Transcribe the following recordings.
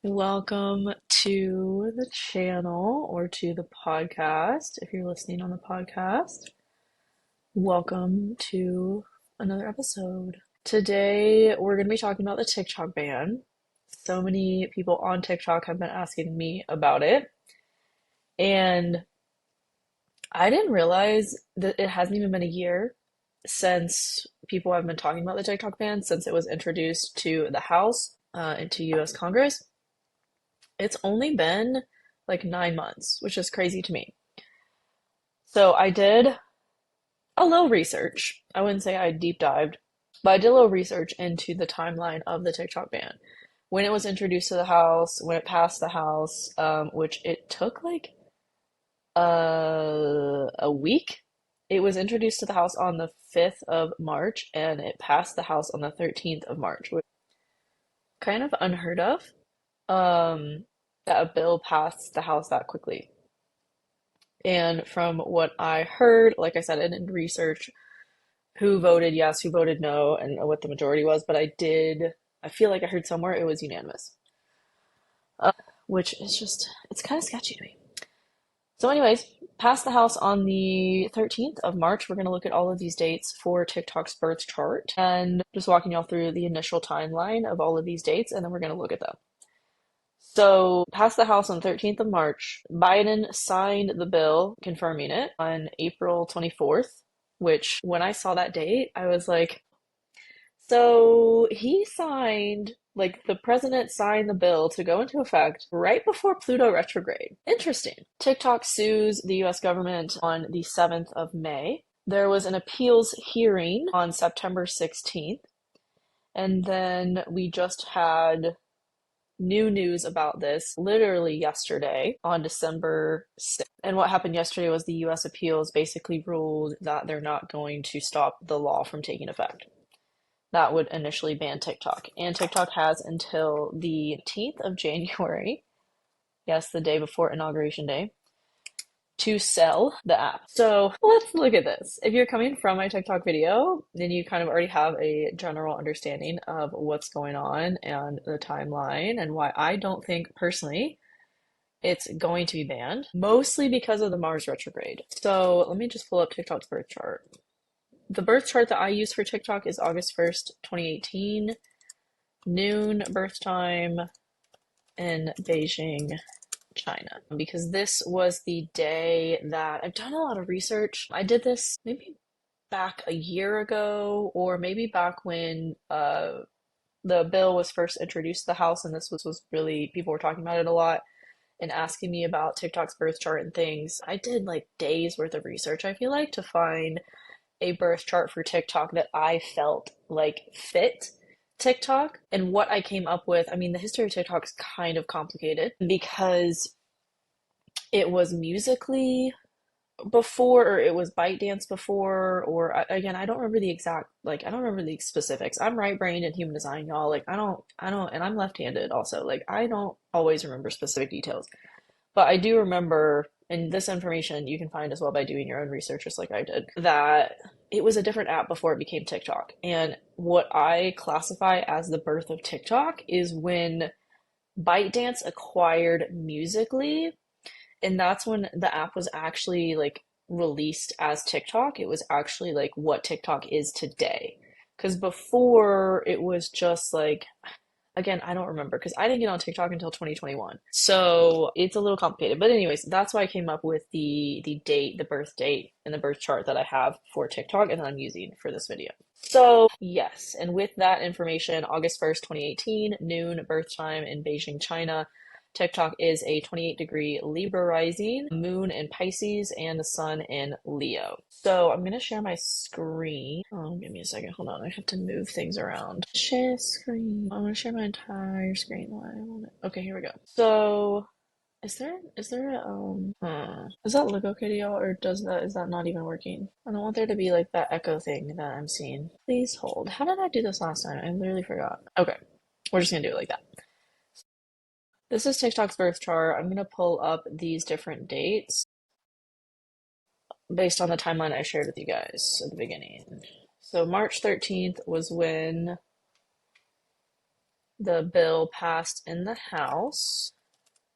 Welcome to the channel or to the podcast. If you're listening on the podcast, welcome to another episode. Today, we're going to be talking about the TikTok ban. So many people on TikTok have been asking me about it, and I didn't realize that it hasn't even been a year since people have been talking about the TikTok ban since it was introduced to the House, into US Congress. It's only been like 9 months, which is crazy to me. So I did a little research. I wouldn't say I deep dived, but I did a little research into the timeline of the TikTok ban. When it was introduced to the House, when it passed the House, which it took like a week. It was introduced to the House on the 5th of March and it passed the House on the 13th of March, which is kind of unheard of, um, that a bill passed the House that quickly. And from what I heard, like I said, I didn't research who voted yes, who voted no, and what the majority was, but I feel like I heard somewhere it was unanimous, which is just, it's kind of sketchy to me. So, anyways, passed the House on the 13th of March. We're going to look at all of these dates for TikTok's birth chart and just walking y'all through the initial timeline of all of these dates, and then we're going to look at them. So, passed the House on 13th of March. Biden signed the bill confirming it on April 24th, which when I saw that date, I was like, so he signed, like, the president signed the bill to go into effect right before Pluto retrograde. Interesting. TikTok sues the US government on the 7th of May. There was an appeals hearing on September 16th. And then we just had new news about this literally yesterday on December 6th. And what happened yesterday was the US appeals basically ruled that they're not going to stop the law from taking effect that would initially ban TikTok. And TikTok has until the 18th of January, yes, the day before Inauguration Day, to sell the app. So let's look at this. If you're coming from my TikTok video, then you kind of already have a general understanding of what's going on and the timeline and why I don't think personally it's going to be banned, mostly because of the Mars retrograde. So let me just pull up TikTok's birth chart. The birth chart that I use for TikTok is August 1st, 2018, noon birth time in Beijing, China. Because this was the day that I've done a lot of research. I did this maybe back a year ago, or maybe back when the bill was first introduced to the House, and this was really, people were talking about it a lot and asking me about TikTok's birth chart and things. I did like days worth of research, I feel like, to find a birth chart for TikTok that I felt like fit TikTok. And what I came up with, I mean, the history of TikTok is kind of complicated because it was musically before, or it was ByteDance before, or again, I don't remember the exact, like, I don't remember the specifics. I'm right-brained in human design, y'all. Like, and I'm left-handed also. Like, I don't always remember specific details. But I do remember, and this information you can find as well by doing your own research, just like I did, that it was a different app before it became TikTok. And what I classify as the birth of TikTok is when ByteDance acquired Musical.ly, and that's when the app was actually like released as TikTok. It was actually like what TikTok is today. Because before it was just like, again, I don't remember because I didn't get on TikTok until 2021. So it's a little complicated. But anyways, that's why I came up with the date, the birth date, and the birth chart that I have for TikTok and that I'm using for this video. So yes, and with that information, August 1st, 2018, noon birth time in Beijing, China. TikTok is a 28-degree Libra rising, moon in Pisces, and the sun in Leo. So I'm going to share my screen. Oh, give me a second. Hold on. I have to move things around. Share screen. I'm going to share my entire screen while I want it. Okay, here we go. So is there a, is that Lego Kitty, y'all, or is that not even working? I don't want there to be like that echo thing that I'm seeing. Please hold. How did I do this last time? I literally forgot. Okay. We're just gonna do it like that. This is TikTok's birth chart. I'm going to pull up these different dates based on the timeline I shared with you guys at the beginning. So March 13th was when the bill passed in the House.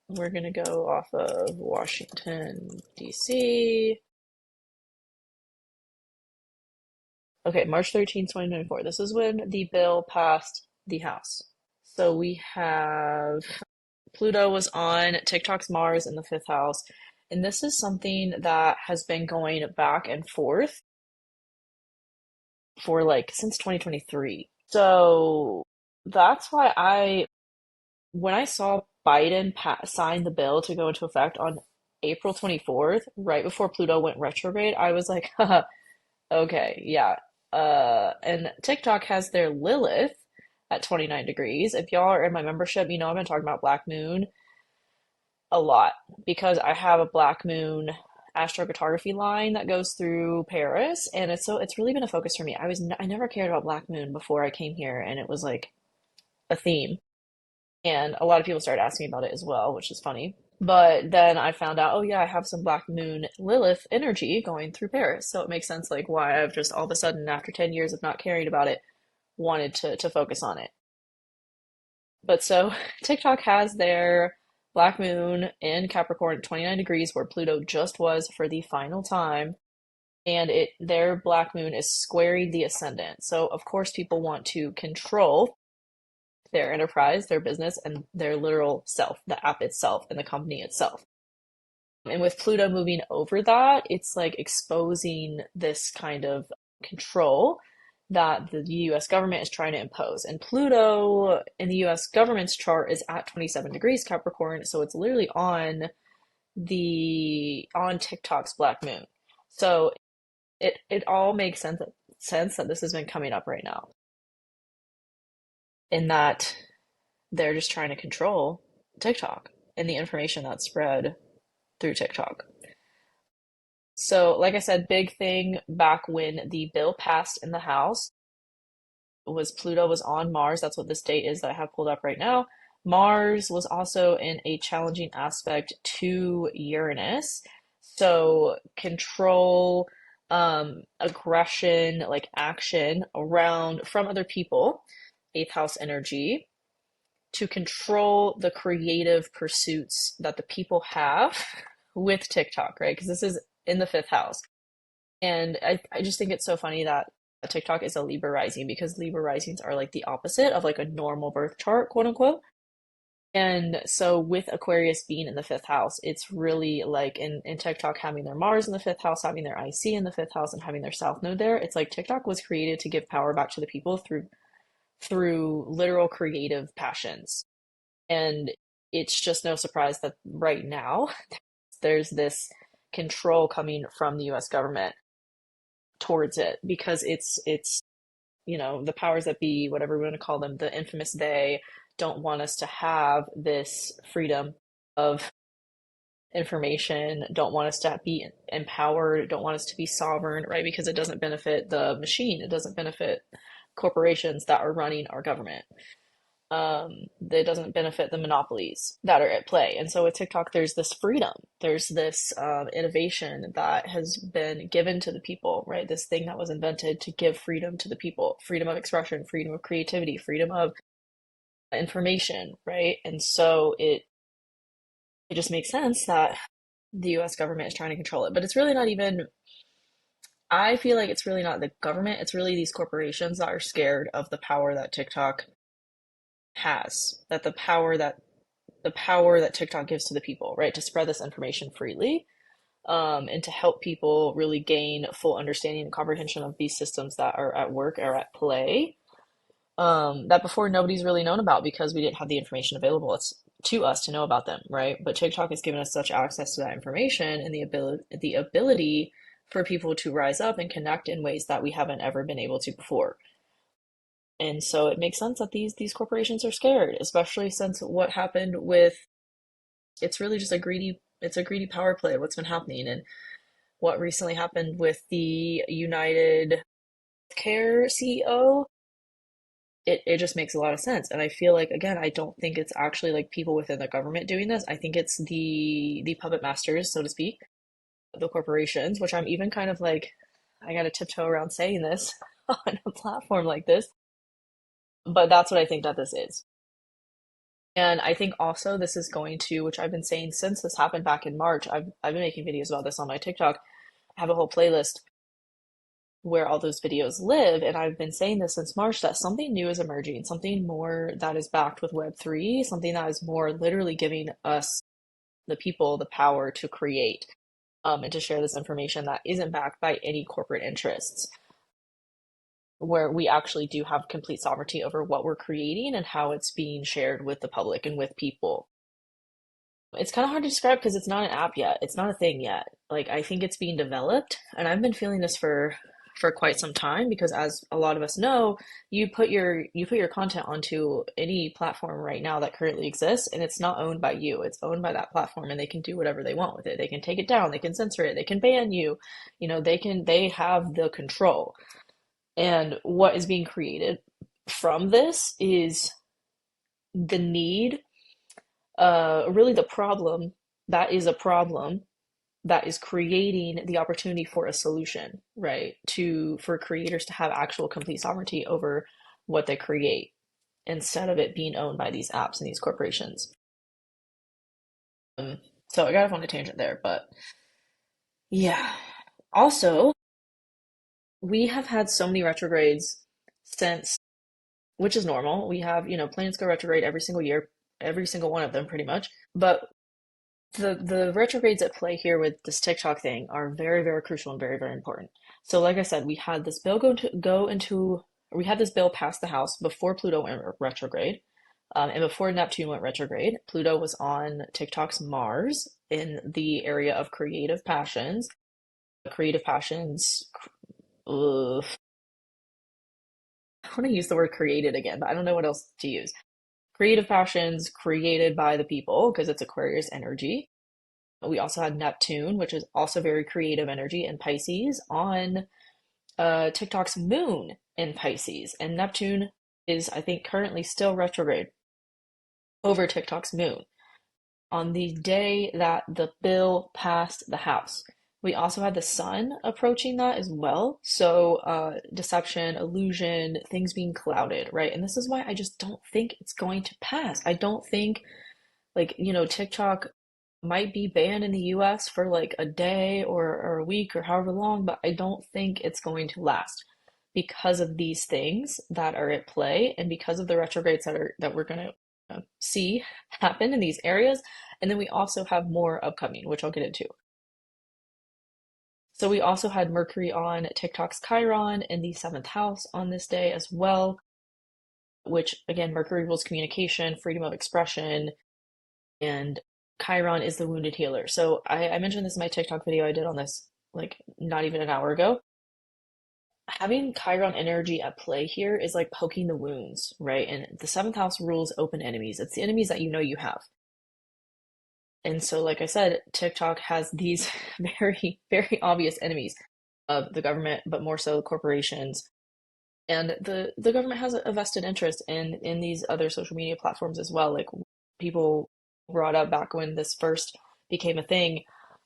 We're gonna go off of Washington, D.C. Okay, March 13th, 2024. This is when the bill passed the House. So we have Pluto was on TikTok's Mars in the fifth house. And this is something that has been going back and forth for like since 2023. So that's why when I saw Biden sign the bill to go into effect on April 24th, right before Pluto went retrograde, I was like, haha, okay, yeah. And TikTok has their Lilith at 29 degrees. If y'all are in my membership, you know I've been talking about Black Moon a lot because I have a Black Moon astrophotography line that goes through Paris, and it's really been a focus for me. I never cared about Black Moon before I came here, and it was like a theme. And a lot of people started asking me about it as well, which is funny. But then I found out, oh yeah, I have some Black Moon Lilith energy going through Paris. So it makes sense like why I've just all of a sudden, after 10 years of not caring about it, wanted to focus on it. But so TikTok has their Black Moon in Capricorn at 29 degrees, where Pluto just was for the final time. And their Black Moon is squaring the ascendant. So of course people want to control their enterprise, their business, and their literal self, the app itself, and the company itself. And with Pluto moving over that, it's like exposing this kind of control that the US government is trying to impose. And Pluto in the US government's chart is at 27 degrees Capricorn, so it's literally on TikTok's Black Moon. So it all makes sense that this has been coming up right now. In that they're just trying to control TikTok and the information that's spread through TikTok. So, like I said, big thing back when the bill passed in the House was Pluto was on Mars. That's what this date is that I have pulled up right now. Mars was also in a challenging aspect to Uranus. So, control, aggression, like action around from other people, eighth house energy to control the creative pursuits that the people have with TikTok, right? Because this is in the fifth house. And I just think it's so funny that TikTok is a Libra rising because Libra risings are like the opposite of like a normal birth chart, quote unquote. And so with Aquarius being in the fifth house, it's really like in TikTok having their Mars in the fifth house, having their IC in the fifth house, and having their South Node there. It's like TikTok was created to give power back to the people through literal creative passions. And it's just no surprise that right now there's this control coming from the US government towards it because it's the powers that be, whatever we want to call them, the infamous they don't want us to have this freedom of information, don't want us to be empowered, don't want us to be sovereign, right? Because it doesn't benefit the machine, it doesn't benefit corporations that are running our government. That doesn't benefit the monopolies that are at play. And so with TikTok, there's this freedom, there's this innovation that has been given to the people, right? This thing that was invented to give freedom to the people, freedom of expression, freedom of creativity, freedom of information, right? And so it just makes sense that the US government is trying to control it. But it's really not even, I feel like it's really not the government, it's really these corporations that are scared of the power that TikTok has, that the power that TikTok gives to the people, right? To spread this information freely, and to help people really gain full understanding and comprehension of these systems that are at work or at play, that before nobody's really known about because we didn't have the information available to us to know about them, right? But TikTok has given us such access to that information and the ability for people to rise up and connect in ways that we haven't ever been able to before. And so it makes sense that these corporations are scared, especially since what happened with it's really just a greedy power play what's been happening and what recently happened with the United Care CEO. It just makes a lot of sense. And I feel like again, I don't think it's actually like people within the government doing this. I think it's the puppet masters, so to speak, the corporations, which I'm even kind of like I gotta tiptoe around saying this on a platform like this. But that's what I think that this is. And I think also this is going to, which I've been saying since this happened back in March, I've been making videos about this on my TikTok. I have a whole playlist where all those videos live, and I've been saying this since March that something new is emerging, something more that is backed with Web3, something that is more literally giving us the people the power to create and to share this information that isn't backed by any corporate interests, where we actually do have complete sovereignty over what we're creating and how it's being shared with the public and with people. It's kind of hard to describe because it's not an app yet. It's not a thing yet. Like I think it's being developed, and I've been feeling this for quite some time because as a lot of us know, you put your content onto any platform right now that currently exists and it's not owned by you. It's owned by that platform and they can do whatever they want with it. They can take it down, they can censor it, they can ban you. They have the control. And what is being created from this is the need, really the problem that is a problem that is creating the opportunity for a solution, right? For creators to have actual complete sovereignty over what they create instead of it being owned by these apps and these corporations. Um, so I got off on a tangent there, but yeah. Also, we have had so many retrogrades since, which is normal. We have, planets go retrograde every single year, every single one of them pretty much. But the retrogrades at play here with this TikTok thing are very, very crucial and very, very important. So, like I said, we had this bill pass the House before Pluto went retrograde, and before Neptune went retrograde. Pluto was on TikTok's Mars in the area of creative passions. Creative passions. I want to use the word created again, but I don't know what else to use. Creative passions created by the people because it's Aquarius energy. We also had Neptune, which is also very creative energy, and Pisces on TikTok's moon in Pisces. And Neptune is, I think, currently still retrograde over TikTok's moon on the day that the bill passed the House. We also had the sun approaching that as well. So, deception, illusion, things being clouded, right? And this is why I just don't think it's going to pass. I don't think, like, TikTok might be banned in the US for like a day or a week or however long, but I don't think it's going to last because of these things that are at play and because of the retrogrades that we're going to see happen in these areas. And then we also have more upcoming, which I'll get into. So we also had Mercury on TikTok's Chiron in the seventh house on this day as well, which again, Mercury rules communication, freedom of expression, and Chiron is the wounded healer. So I mentioned this in my TikTok video I did on this like not even an hour ago. Having Chiron energy at play here is like poking the wounds, right? And the seventh house rules open enemies. It's the enemies that you know you have. And so, like I said, TikTok has these very, very obvious enemies of the government, but more so corporations. And the government has a vested interest in these other social media platforms as well. Like people brought up back when this first became a thing,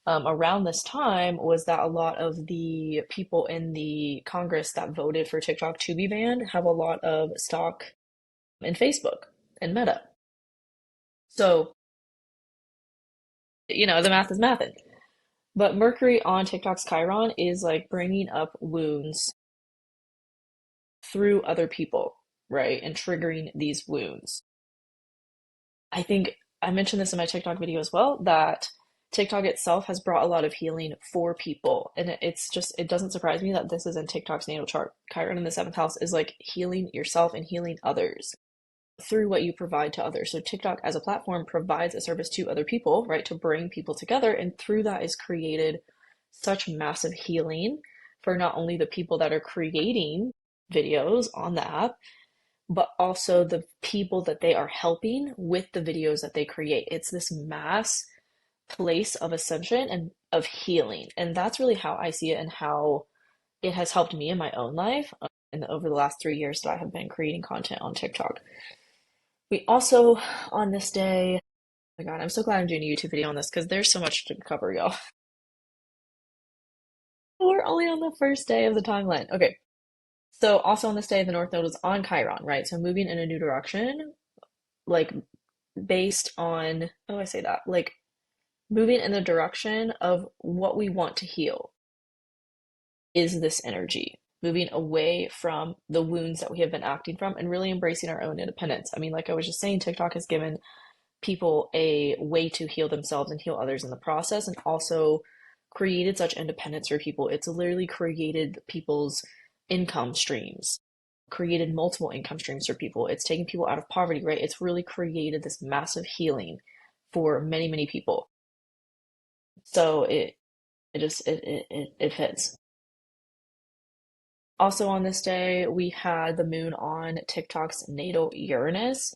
around this time was that a lot of the people in the Congress that voted for TikTok to be banned have a lot of stock in Facebook and Meta. So, the math is mathin'. But Mercury on TikTok's Chiron is like bringing up wounds through other people, right? And triggering these wounds. I think I mentioned this in my TikTok video as well, that TikTok itself has brought a lot of healing for people. And it doesn't surprise me that this is in TikTok's natal chart. Chiron in the seventh house is like healing yourself and healing others through what you provide to others. So TikTok as a platform provides a service to other people, right? To bring people together. And through that is created such massive healing for not only the people that are creating videos on the app, but also the people that they are helping with the videos that they create. It's this mass place of ascension and of healing. And that's really how I see it and how it has helped me in my own life and over the last 3 years that I have been creating content on TikTok. We also, on this day, oh my God, I'm so glad I'm doing a YouTube video on this because there's so much to cover, y'all. We're only on the first day of the timeline. Okay. So also on this day, the North Node was on Chiron, right? So moving in a new direction, like based on, oh, I say that, like moving in the direction of what we want to heal is this energy. Moving away from the wounds that we have been acting from and really embracing our own independence. I mean, like I was just saying, TikTok has given people a way to heal themselves and heal others in the process, and also created such independence for people. It's literally created people's income streams, created multiple income streams for people. It's taken people out of poverty, right? It's really created this massive healing for many, many people. So it fits. Also on this day, we had the moon on TikTok's natal Uranus,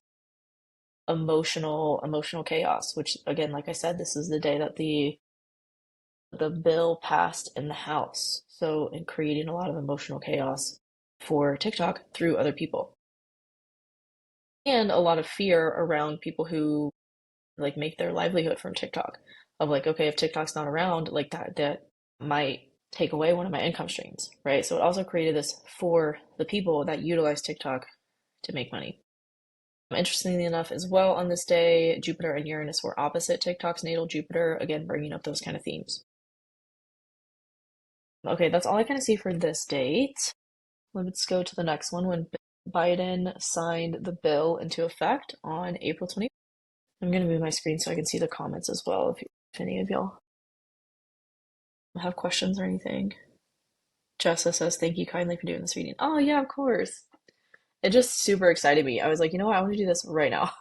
emotional chaos, which again, like I said, this is the day that the bill passed in the House. So, in creating a lot of emotional chaos for TikTok through other people. And a lot of fear around people who like make their livelihood from TikTok. Of like, okay, if TikTok's not around, like that might take away one of my income streams, right? So it also created this for the people that utilize TikTok to make money. Interestingly enough, as well, on this day, Jupiter and Uranus were opposite TikTok's natal Jupiter, again, bringing up those kind of themes. Okay, that's all I kind of see for this date. Let's go to the next one when Biden signed the bill into effect on April 20th. I'm going to move my screen so I can see the comments as well if any of y'all have questions or anything. Jessa says, thank you kindly for doing this reading. Oh, yeah, of course. It just super excited me. I was like, you know what? I want to do this right now.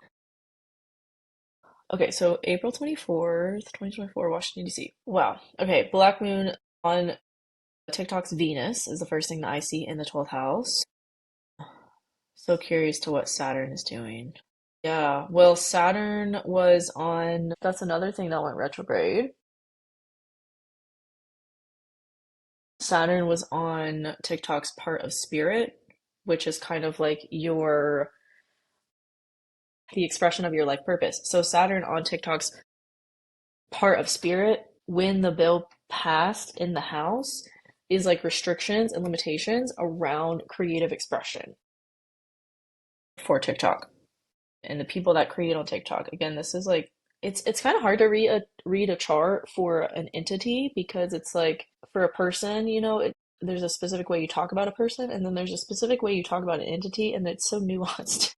Okay, so April 24th, 2024, Washington, D.C. Wow. Okay, Black Moon on TikTok's Venus is the first thing that I see in the 12th house. So curious to what Saturn is doing. Yeah, well, Saturn was on, that's another thing that went retrograde. Saturn was on TikTok's part of spirit, which is kind of like the expression of your life purpose. So Saturn on TikTok's part of spirit, when the bill passed in the House, is like restrictions and limitations around creative expression for TikTok and the people that create on TikTok. Again, this is like it's kind of hard to read a chart for an entity because it's like for a person, there's a specific way you talk about a person, and then there's a specific way you talk about an entity, and it's so nuanced.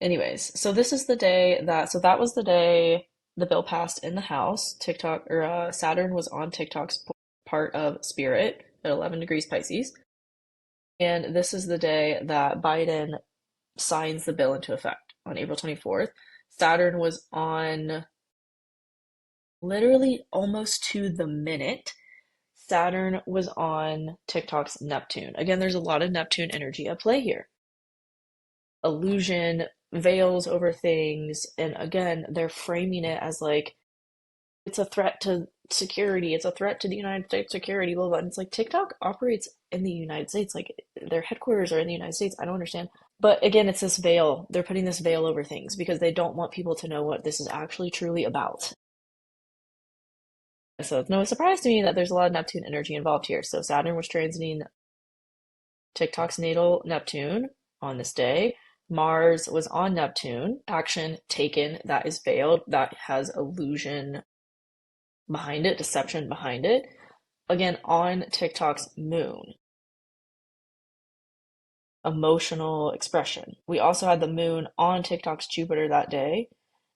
Anyways, so this is the day so that was the day the bill passed in the House. TikTok or Saturn was on TikTok's part of Spirit at 11 degrees Pisces. And this is the day that Biden signs the bill into effect on April 24th. Saturn was on literally almost to the minute. Saturn was on TikTok's Neptune. Again, there's a lot of Neptune energy at play here. Illusion, veils over things, and again, they're framing it as like it's a threat to security, it's a threat to the United States security, blah blah. And it's like TikTok operates in the United States, like their headquarters are in the United States. I don't understand. But again, it's this veil. They're putting this veil over things because they don't want people to know what this is actually truly about. So it's no surprise to me that there's a lot of Neptune energy involved here. So Saturn was transiting TikTok's natal Neptune on this day. Mars was on Neptune. Action taken that is veiled, that has illusion behind it, deception behind it. Again, on TikTok's moon. Emotional expression. We also had the moon on TikTok's Jupiter that day.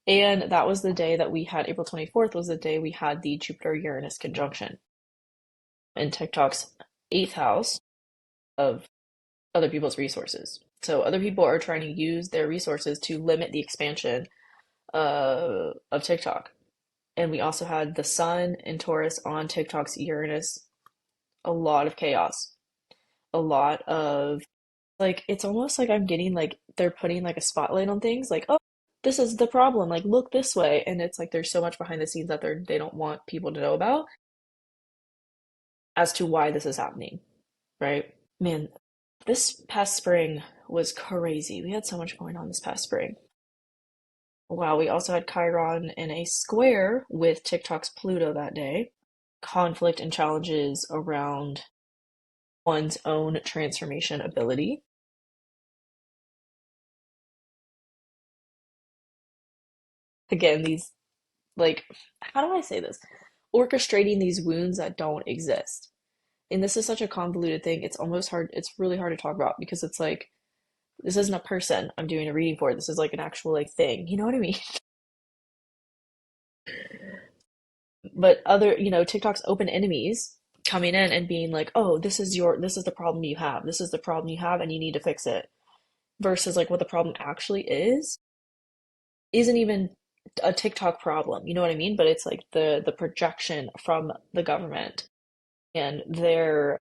And that was the day that we had, April 24th was the day we had the Jupiter-Uranus conjunction in TikTok's 8th house of other people's resources. So other people are trying to use their resources to limit the expansion of TikTok. And we also had the Sun in Taurus on TikTok's Uranus. A lot of chaos. A lot of, like, it's almost like I'm getting, like, they're putting, like, a spotlight on things. Like, oh, this is the problem. Like, look this way. And it's like there's so much behind the scenes that they don't want people to know about as to why this is happening, right? Man, this past spring was crazy. We had so much going on this past spring. Wow, we also had Chiron in a square with TikTok's Pluto that day. Conflict and challenges around one's own transformation ability. again, these like, how do I say this? Orchestrating these wounds that don't exist. And this is such a convoluted thing. It's almost hard, it's really hard to talk about because it's like, this isn't a person I'm doing a reading for. This is like an actual like thing. You know what I mean? But other, TikTok's open enemies coming in and being like, "Oh, this is the problem you have. This is the problem you have and you need to fix it." Versus like what the problem actually is isn't even a TikTok problem. You know what I mean? But it's like the projection from the government and their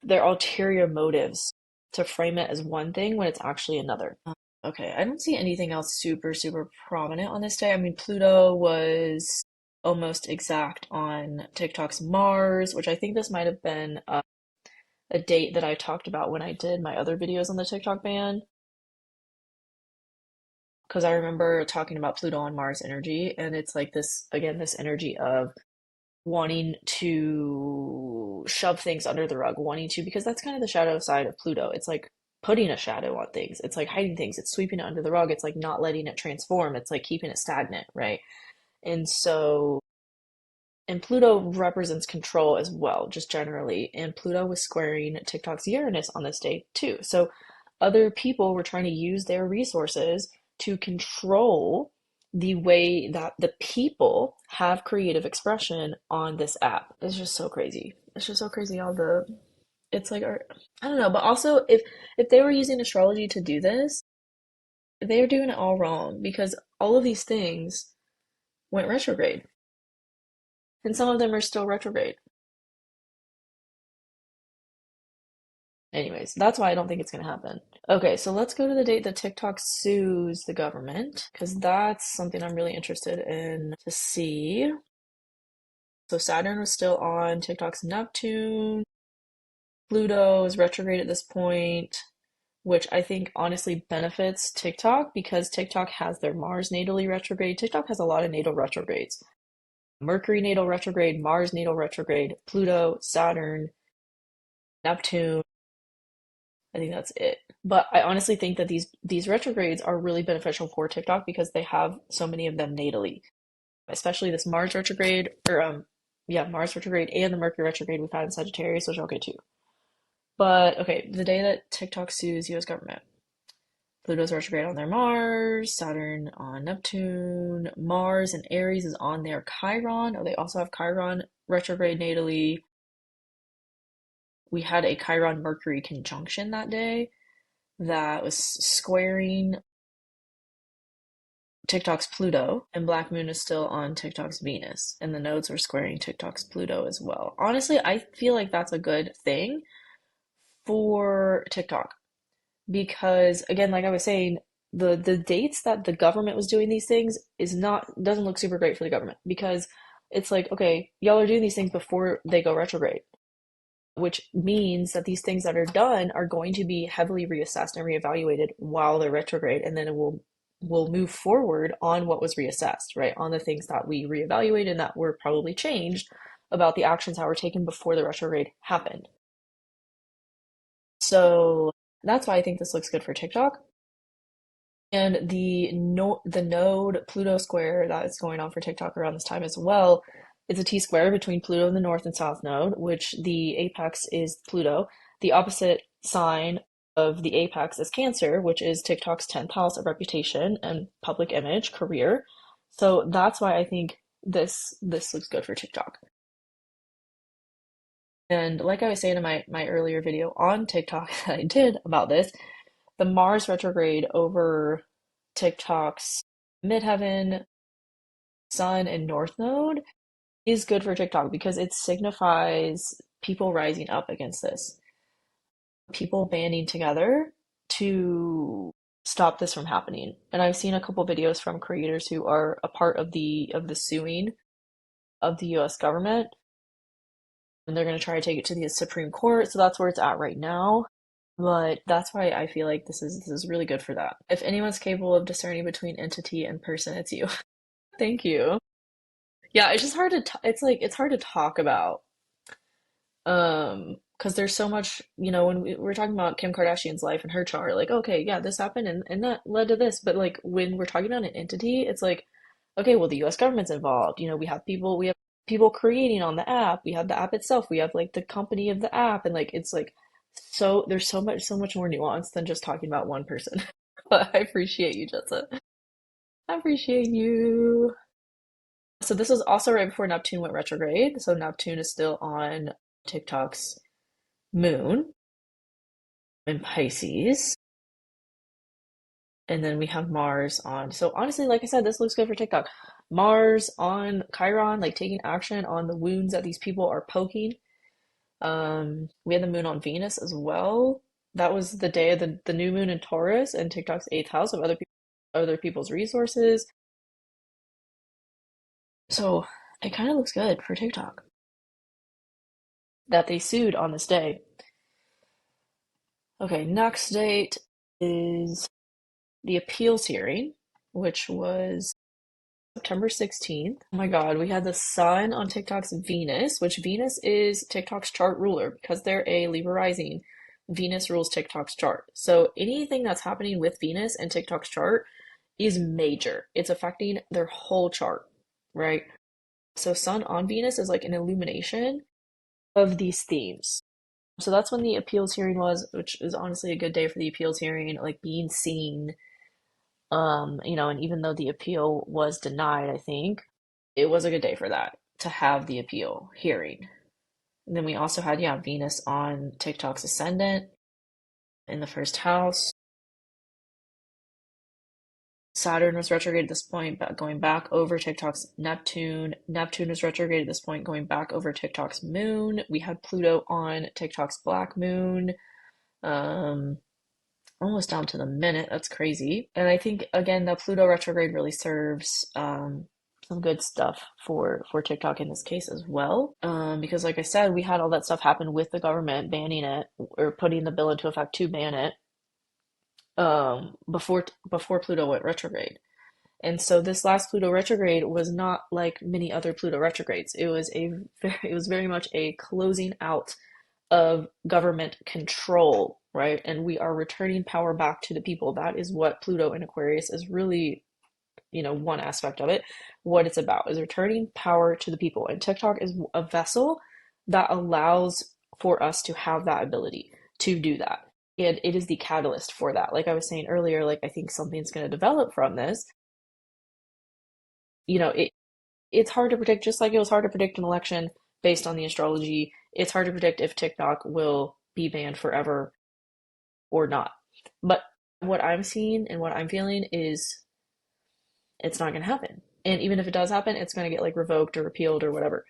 ulterior motives to frame it as one thing when it's actually another. Okay, I don't see anything else super, super prominent on this day. I mean, Pluto was almost exact on TikTok's Mars, which I think this might have been a date that I talked about when I did my other videos on the TikTok ban. Because I remember talking about Pluto and Mars energy, and it's like this, again, this energy of wanting to shove things under the rug, wanting to, because that's kind of the shadow side of Pluto. It's like putting a shadow on things. It's like hiding things. It's sweeping it under the rug. It's like not letting it transform. It's like keeping it stagnant, right? And so, and Pluto represents control as well, just generally. And Pluto was squaring TikTok's Uranus on this day too. So other people were trying to use their resources to control the way that the people have creative expression on this app. It's just so crazy. It's just so crazy all the it's like I don't know, but also if they were using astrology to do this, they are doing it all wrong because all of these things went retrograde and some of them are still retrograde. Anyways, that's why I don't think it's going to happen. Okay, so let's go to the date that TikTok sues the government because that's something I'm really interested in to see. So Saturn was still on TikTok's Neptune. Pluto is retrograde at this point, which I think honestly benefits TikTok because TikTok has their Mars natally retrograde. TikTok has a lot of natal retrogrades. Mercury natal retrograde, Mars natal retrograde, Pluto, Saturn, Neptune. I think that's it. But I honestly think that these retrogrades are really beneficial for TikTok because they have so many of them natally, especially this Mars retrograde or yeah, Mars retrograde and the Mercury retrograde we've had in Sagittarius, which I'll get to. But okay, the day that TikTok sues US government. Pluto's retrograde on their Mars, Saturn on Neptune, Mars and Aries is on their Chiron. Oh, they also have Chiron retrograde natally. We had a Chiron Mercury conjunction that day that was squaring TikTok's Pluto, and Black Moon is still on TikTok's Venus, and the nodes were squaring TikTok's Pluto as well. Honestly, I feel like that's a good thing for TikTok because, again, like I was saying, the dates that the government was doing these things is not doesn't look super great for the government because it's like, okay, y'all are doing these things before they go retrograde, which means that these things that are done are going to be heavily reassessed and reevaluated while they're retrograde, and then it will move forward on what was reassessed, right? On the things that we reevaluated and that were probably changed about the actions that were taken before the retrograde happened. So that's why I think this looks good for TikTok. And the node Pluto square that is going on for TikTok around this time as well is a T square between Pluto and the North and South node, which the apex is Pluto. The opposite sign of the apex is Cancer, which is TikTok's 10th house of reputation and public image, career. So that's why I think this looks good for TikTok. And like I was saying in my earlier video on TikTok that I did about this, the Mars retrograde over TikTok's midheaven, sun, and north node is good for TikTok because it signifies people rising up against this, people banding together to stop this from happening. And I've seen a couple videos from creators who are a part of the suing of the US government, and they're going to try to take it to the Supreme Court. So that's where it's at right now. But that's why I feel like this is really good for that. If anyone's capable of discerning between entity and person, it's you. Thank you. Yeah, it's just hard to it's like it's hard to talk about because there's so much, when we're talking about Kim Kardashian's life and her chart, like, okay, yeah, this happened and that led to this. But like when we're talking about an entity, it's like, okay, well, the US government's involved. We have people creating on the app. We have the app itself. We have like the company of the app. And like it's like there's so much more nuance than just talking about one person. But I appreciate you, Jessa. I appreciate you. So this was also right before Neptune went retrograde. So Neptune is still on TikTok's moon in Pisces. And then we have Mars on. So honestly, like I said, this looks good for TikTok. Mars on Chiron, like taking action on the wounds that these people are poking. We had the moon on Venus as well. That was the day of the new moon in Taurus and TikTok's eighth house of other people's resources. So it kind of looks good for TikTok that they sued on this day. Okay, next date is the appeals hearing, which was September 16th. Oh my God, we had the sun on TikTok's Venus, which Venus is TikTok's chart ruler because they're a Libra rising. Venus rules TikTok's chart. So anything that's happening with Venus and TikTok's chart is major. It's affecting their whole chart, right? So sun on Venus is like an illumination of these themes. So that's when the appeals hearing was, which is honestly a good day for the appeals hearing, like being seen. And even though the appeal was denied, I think it was a good day for that to have the appeal hearing. And then we also had, yeah, Venus on TikTok's ascendant in the first house. Saturn was retrograde at this point, but going back over TikTok's Neptune. Neptune was retrograde at this point, going back over TikTok's moon. We had Pluto on TikTok's black moon. Um, Almost down to the minute. That's crazy. And I think again that Pluto retrograde really serves some good stuff for TikTok in this case as well. Because like I said, we had all that stuff happen with the government banning it or putting the bill into effect to ban it before Pluto went retrograde. And so this last Pluto retrograde was not like many other Pluto retrogrades. It was very much a closing out of government control, right? And we are returning power back to the people. That is what Pluto in Aquarius is really, one aspect of it. What it's about is returning power to the people. And TikTok is a vessel that allows for us to have that ability to do that. And it is the catalyst for that. Like I was saying earlier, like I think something's going to develop from this. It's hard to predict, just like it was hard to predict an election based on the astrology. It's hard to predict if TikTok will be banned forever or not. But what I'm seeing and what I'm feeling is it's not going to happen. And even if it does happen, it's going to get like revoked or repealed or whatever.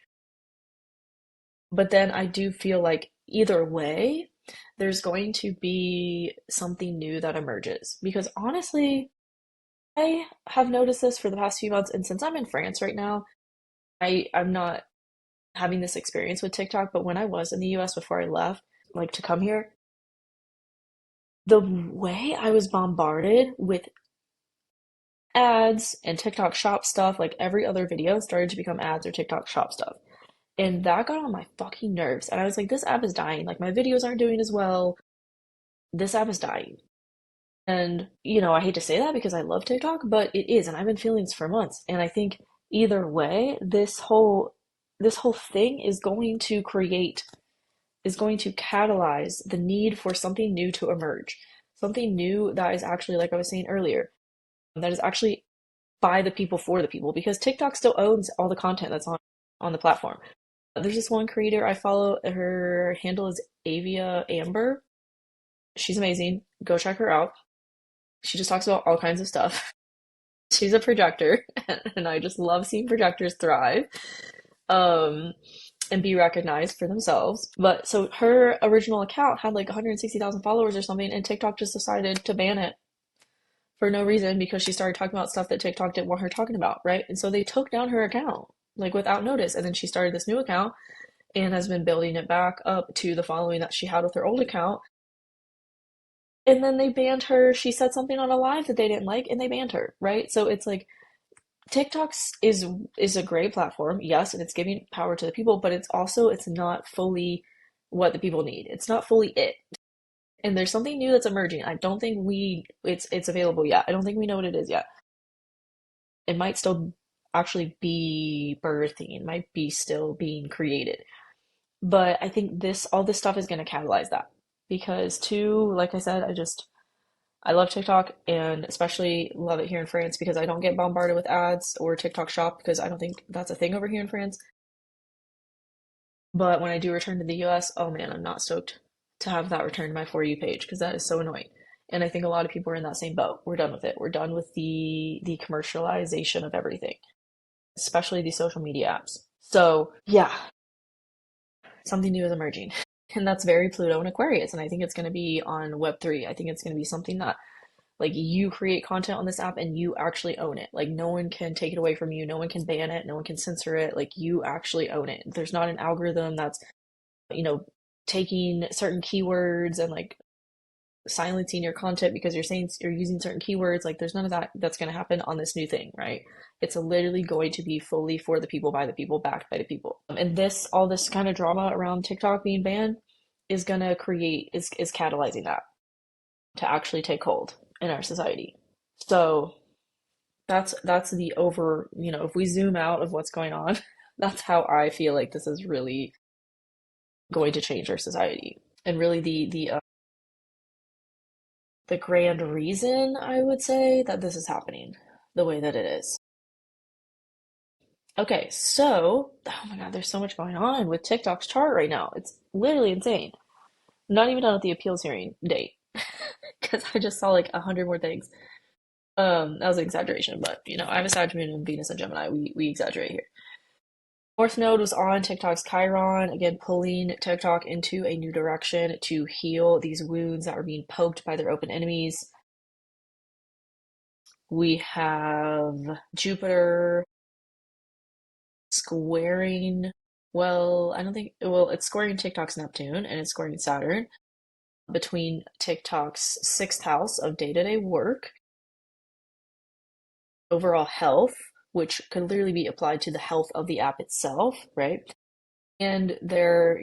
But then I do feel like either way, there's going to be something new that emerges. Because honestly, I have noticed this for the past few months. And since I'm in France right now, I'm not having this experience with TikTok, but when I was in the US before I left, like to come here, the way I was bombarded with ads and TikTok shop stuff, like every other video started to become ads or TikTok shop stuff. And that got on my fucking nerves. And I was like, this app is dying. Like my videos aren't doing as well. This app is dying. And, I hate to say that because I love TikTok, but it is. And I've been feeling this for months. And I think either way, this whole thing is going to catalyze the need for something new to emerge. Something new that is actually, like I was saying earlier, that is actually by the people for the people because TikTok still owns all the content that's on the platform. There's this one creator I follow, her handle is Avia Amber. She's amazing. Go check her out. She just talks about all kinds of stuff. She's a projector, and I just love seeing projectors thrive. Um, and be recognized for themselves. But so her original account had like 160,000 followers or something, and TikTok just decided to ban it for no reason because she started talking about stuff that TikTok didn't want her talking about, right? And so they took down her account like without notice. And then she started this new account and has been building it back up to the following that she had with her old account. And then they banned her. She said something on a live that they didn't like, and they banned her, right? So it's like TikTok is a great platform, yes, and it's giving power to the people, but it's not fully what the people need. It's not fully it. And there's something new that's emerging. I don't think it's available yet. I don't think we know what it is yet. It might still actually be birthing, might be still being created. But I think this all this stuff is going to catalyze that because too, like I said, I love TikTok and especially love it here in France because I don't get bombarded with ads or TikTok shop because I don't think that's a thing over here in France. But when I do return to the US, oh man, I'm not stoked to have that return to my For You page because that is so annoying. And I think a lot of people are in that same boat. We're done with it. We're done with the commercialization of everything, especially these social media apps. So, yeah, something new is emerging. And that's very Pluto and Aquarius. And I think it's going to be on Web3. I think it's going to be something that, like, you create content on this app and you actually own it. Like, no one can take it away from you. No one can ban it. No one can censor it. Like, you actually own it. There's not an algorithm that's, you know, taking certain keywords and like silencing your content because you're saying you're using certain keywords. Like, there's none of that that's going to happen on this new thing, right? It's literally going to be fully for the people, by the people, backed by the people. And all this kind of drama around TikTok being banned is going to is catalyzing that to actually take hold in our society. So that's the if we zoom out of what's going on, that's how I feel like this is really going to change our society. And really the grand reason I would say that this is happening the way that it is. Okay, so oh my God, there's so much going on with TikTok's chart right now. It's literally insane. I'm not even done with the appeals hearing date because I just saw like 100 more things. That was an exaggeration, but I have a Sagittarius moon and Venus and Gemini. We exaggerate here. North Node was on TikTok's Chiron, again pulling TikTok into a new direction to heal these wounds that are being poked by their open enemies. We have Jupiter squaring, well, I don't think, well, it's squaring TikTok's Neptune and it's squaring Saturn between TikTok's sixth house of day-to-day work, overall health, which could literally be applied to the health of the app itself, right? And their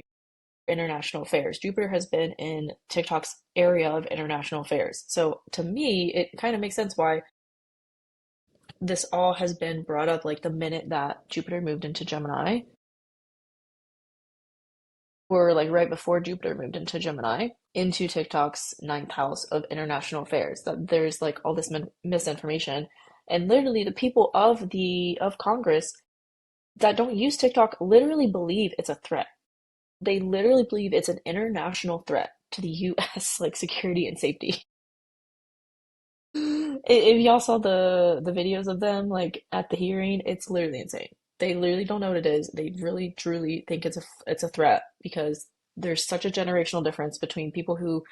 international affairs. Jupiter has been in TikTok's area of international affairs. So to me, it kind of makes sense why this all has been brought up like the minute that Jupiter moved into Gemini, or like right before Jupiter moved into Gemini, into TikTok's ninth house of international affairs. That there's like all this misinformation, and literally the people of Congress that don't use TikTok literally believe it's a threat. They literally believe it's an international threat to the US like security and safety. If y'all saw the videos of them like at the hearing, it's literally insane. They literally don't know what it is. They really truly think it's a threat because there's such a generational difference between people who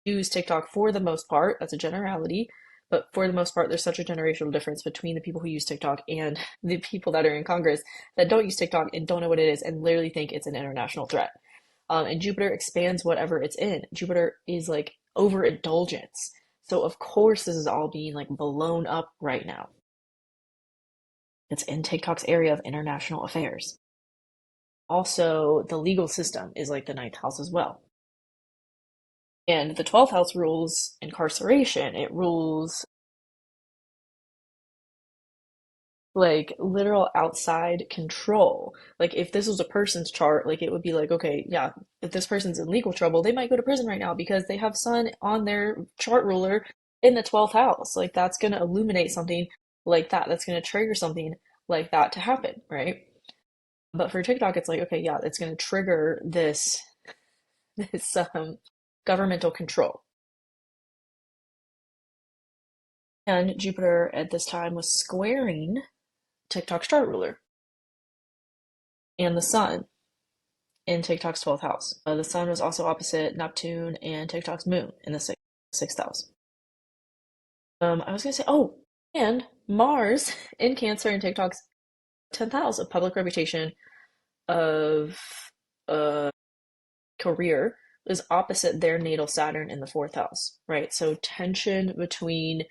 use TikTok for the most part, that's a generality, but for the most part, there's such a generational difference between the people who use TikTok and the people that are in Congress that don't use TikTok and don't know what it is and literally think it's an international threat. And Jupiter expands whatever it's in. Jupiter is like overindulgence. So of course this is all being like blown up right now. It's in TikTok's area of international affairs. Also, the legal system is like the ninth house as well. And the 12th house rules incarceration. It rules like literal outside control. Like if this was a person's chart, like it would be like, okay, yeah, if this person's in legal trouble, they might go to prison right now because they have Sun on their chart ruler in the 12th house. Like that's going to illuminate something like that. That's going to trigger something like that to happen, right? But for TikTok, it's like, okay, yeah, it's going to trigger this governmental control. And Jupiter at this time was squaring TikTok's chart ruler and the Sun in TikTok's 12th house. The Sun was also opposite Neptune and TikTok's moon in the sixth house. I was gonna say, oh, and Mars in Cancer in TikTok's 10th house of public reputation, of uh, career, is opposite their natal Saturn in the fourth house, right? So tension between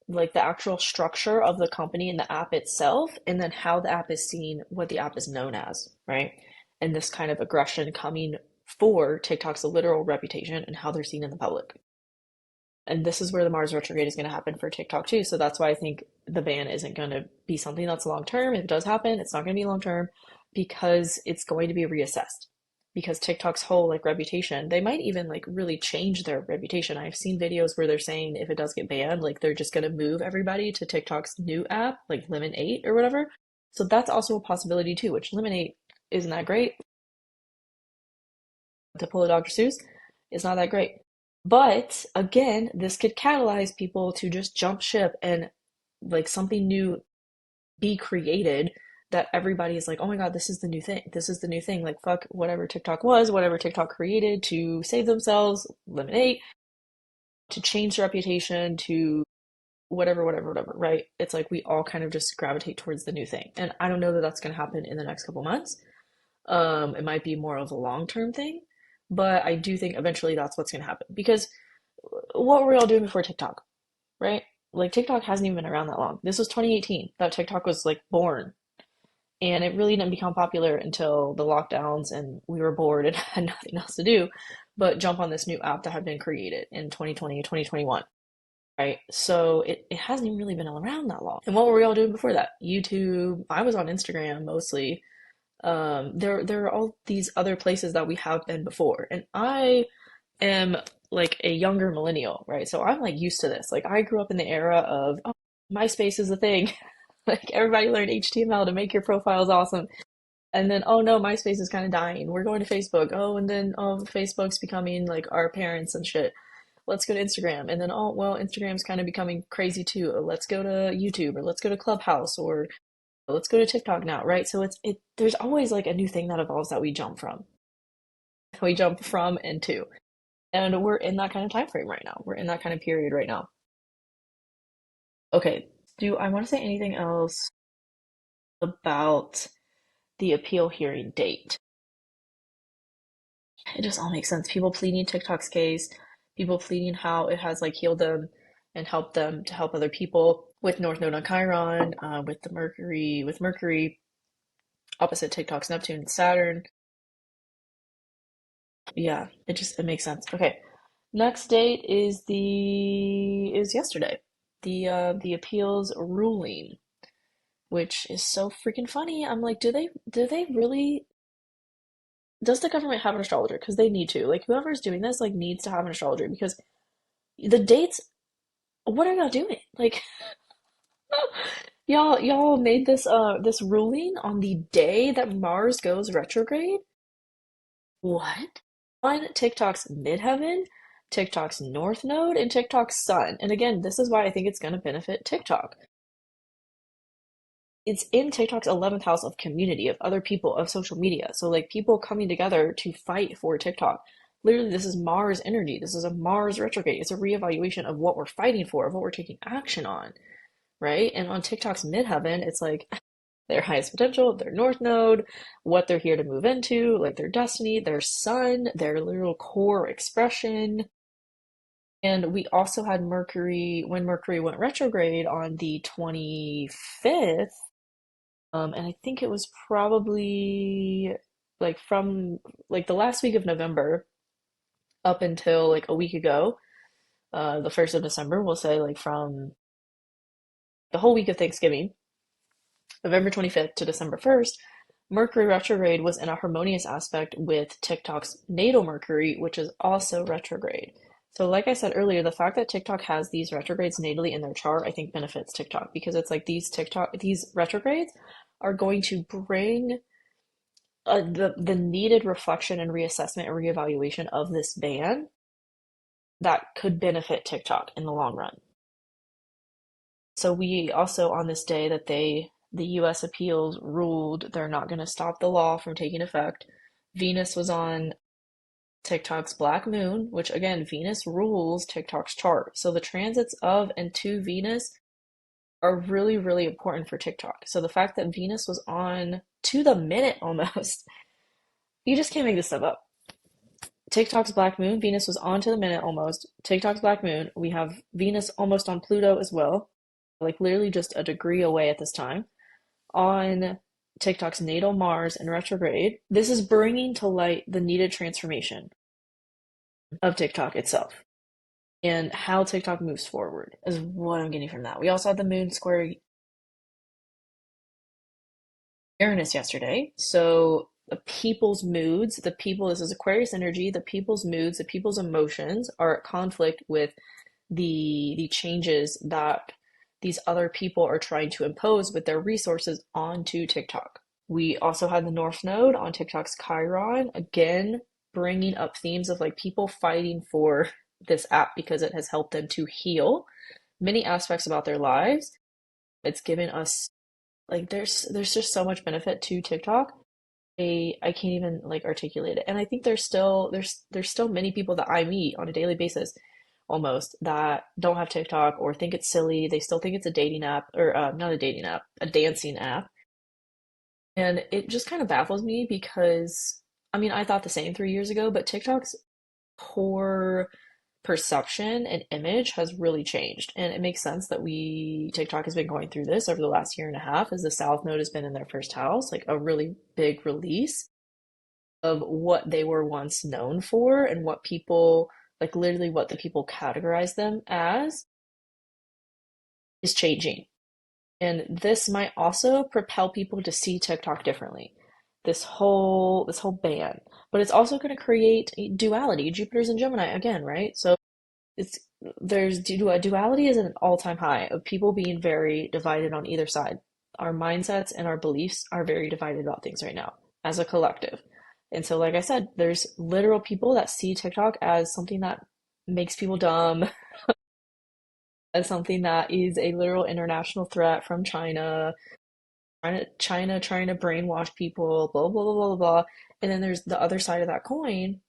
like the actual structure of the company and the app itself, and then how the app is seen, what the app is known as, right? And this kind of aggression coming for TikTok's literal reputation and how they're seen in the public. And this is where the Mars retrograde is going to happen for TikTok too. So that's why I think the ban isn't going to be something that's long term. If it does happen, it's not going to be long term because it's going to be reassessed. Because TikTok's whole like reputation, they might even like really change their reputation. I've seen videos where they're saying if it does get banned, like they're just going to move everybody to TikTok's new app, like Lemon 8 or whatever. So that's also a possibility too, which Lemon 8 isn't that great. To pull a Dr. Seuss, it's not that great. But again, this could catalyze people to just jump ship and like something new be created that everybody is like, oh my God, this is the new thing. This is the new thing. Like, fuck whatever TikTok was, whatever TikTok created to save themselves, eliminate, to change their reputation, to whatever, right? It's like we all kind of just gravitate towards the new thing. And I don't know that that's going to happen in the next couple months. It might be more of a long-term thing, but I do think eventually that's what's going to happen because what were we all doing before TikTok, right? Like TikTok hasn't even been around that long. This was 2018 that TikTok was like born, and it really didn't become popular until the lockdowns and we were bored and had nothing else to do but jump on this new app that had been created in 2020, 2021, right? So it hasn't even really been around that long. And what were we all doing before that? YouTube. I was on Instagram mostly. There are all these other places that we have been before, and I am like a younger millennial, right? So I'm like used to this. Like I grew up in the era of oh, MySpace is a thing. Like everybody learned HTML to make your profiles awesome. And then oh no, MySpace is kind of dying. We're going to Facebook. Oh, and then oh, Facebook's becoming like our parents and shit. Let's go to Instagram. And then oh well, Instagram's kind of becoming crazy too. Let's go to YouTube or let's go to Clubhouse or let's go to TikTok now, right? So there's always like a new thing that evolves that we jump from. We jump from and to. And we're in that kind of time frame right now. We're in that kind of period right now. Okay, do I want to say anything else about the appeal hearing date? It just all makes sense. People pleading TikTok's case, people pleading how it has like healed them and helped them to help other people with North Node on Chiron, with Mercury opposite TikTok's Neptune and Saturn. Yeah, it makes sense. Okay. Next date is yesterday. The appeals ruling, which is so freaking funny. I'm like, do they really does the government have an astrologer? Because they need to. Like whoever's doing this like needs to have an astrologer because the dates, what are y'all doing? Like y'all made this ruling on the day that Mars goes retrograde? What? On TikTok's midheaven, TikTok's north node, and TikTok's sun. And again, this is why I think it's going to benefit TikTok. It's in TikTok's 11th house of community, of other people, of social media. So, like, people coming together to fight for TikTok. Literally, this is Mars energy. This is a Mars retrograde. It's a reevaluation of what we're fighting for, of what we're taking action on, right? And on TikTok's midheaven, it's like their highest potential, their north node, what they're here to move into, like their destiny, their sun, their literal core expression. And we also had Mercury, when Mercury went retrograde on the 25th, and I think it was probably like from like the last week of November up until like a week ago, the 1st of December, we'll say like from the whole week of Thanksgiving, November 25th to December 1st, Mercury retrograde was in a harmonious aspect with TikTok's natal Mercury, which is also retrograde. So, like I said earlier, the fact that TikTok has these retrogrades natally in their chart, I think benefits TikTok because it's like these retrogrades are going to bring the needed reflection and reassessment and reevaluation of this ban that could benefit TikTok in the long run. So we also on this day that the US appeals ruled they're not going to stop the law from taking effect. Venus was on TikTok's black moon, which again, Venus rules TikTok's chart. So the transits of and to Venus are really, really important for TikTok. So the fact that Venus was on to the minute almost, you just can't make this stuff up. TikTok's black moon, Venus was on to the minute almost. TikTok's black moon, we have Venus almost on Pluto as well, like literally just a degree away at this time. On TikTok's natal Mars in retrograde. This is bringing to light the needed transformation of TikTok itself and how TikTok moves forward, is what I'm getting from that. We also had the moon square Uranus yesterday. So the people's moods, this is Aquarius energy, the people's moods, the people's emotions are at conflict with the changes that these other people are trying to impose with their resources onto TikTok. We also had the North Node on TikTok's Chiron, again, bringing up themes of like people fighting for this app because it has helped them to heal many aspects about their lives. It's given us like there's just so much benefit to TikTok. I can't even like articulate it. And I think there's still many people that I meet on a daily basis almost that don't have TikTok or think it's silly. They still think it's a dating app or not a dating app, a dancing app. And it just kind of baffles me because I mean, I thought the same 3 years ago, but TikTok's core perception and image has really changed. And it makes sense that TikTok has been going through this over the last year and a half as the South Node has been in their first house, like a really big release of what they were once known for and what people, like literally what the people categorize them as, is changing. And this might also propel people to see TikTok differently. This whole ban. But it's also going to create a duality. Jupiter's in Gemini again, right? So it's there's duality is at an all-time high of people being very divided on either side. Our mindsets and our beliefs are very divided about things right now as a collective. And so, like I said, there's literal people that see TikTok as something that makes people dumb, as something that is a literal international threat from China trying to brainwash people, blah blah blah blah blah. And then there's the other side of that coin